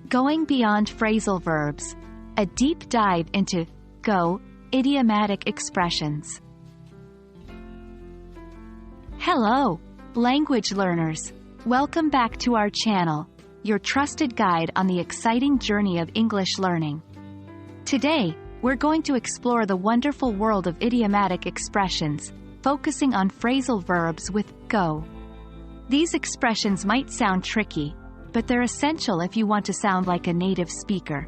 Going beyond phrasal verbs, a deep dive into Go idiomatic expressions. Hello, language learners. Welcome back to our channel, your trusted guide on the exciting journey of English learning. Today, we're going to explore the wonderful world of idiomatic expressions, focusing on phrasal verbs with go. These expressions might sound tricky, but they're essential if you want to sound like a native speaker.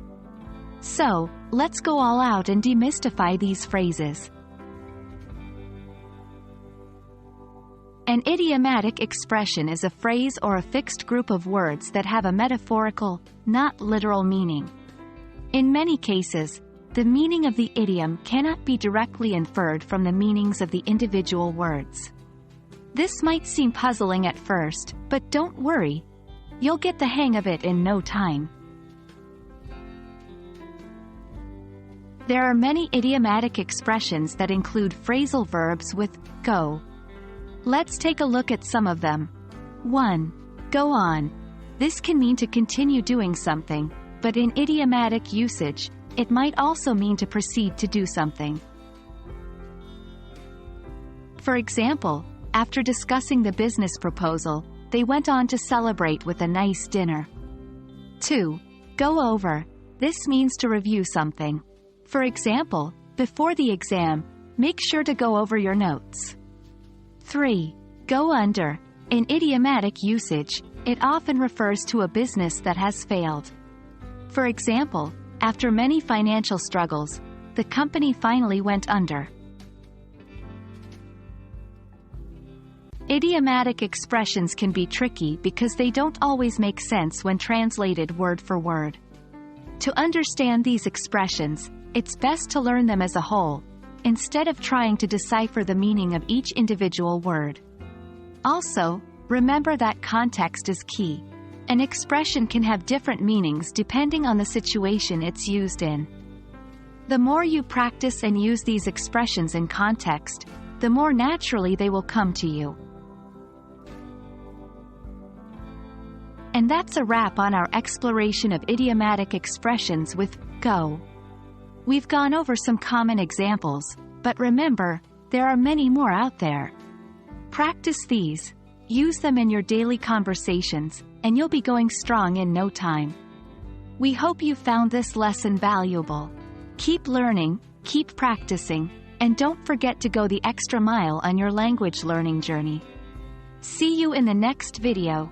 So, let's go all out and demystify these phrases. An idiomatic expression is a phrase or a fixed group of words that have a metaphorical, not literal meaning. In many cases, the meaning of the idiom cannot be directly inferred from the meanings of the individual words. This might seem puzzling at first, but don't worry. You'll get the hang of it in no time. There are many idiomatic expressions that include phrasal verbs with go. Let's take a look at some of them. 1. Go on. This can mean to continue doing something, but in idiomatic usage, it might also mean to proceed to do something. For example, after discussing the business proposal, they went on to celebrate with a nice dinner. 2. Go over. This means to review something. For example, before the exam, make sure to go over your notes. 3. Go under. In idiomatic usage, it often refers to a business that has failed. For example, after many financial struggles, the company finally went under. Idiomatic expressions can be tricky because they don't always make sense when translated word for word. To understand these expressions, it's best to learn them as a whole, instead of trying to decipher the meaning of each individual word. Also, remember that context is key. An expression can have different meanings depending on the situation it's used in. The more you practice and use these expressions in context, the more naturally they will come to you. And that's a wrap on our exploration of idiomatic expressions with go. We've gone over some common examples, but remember, there are many more out there. Practice these, use them in your daily conversations, and you'll be going strong in no time. We hope you found this lesson valuable. Keep learning, keep practicing, and don't forget to go the extra mile on your language learning journey. See you in the next video.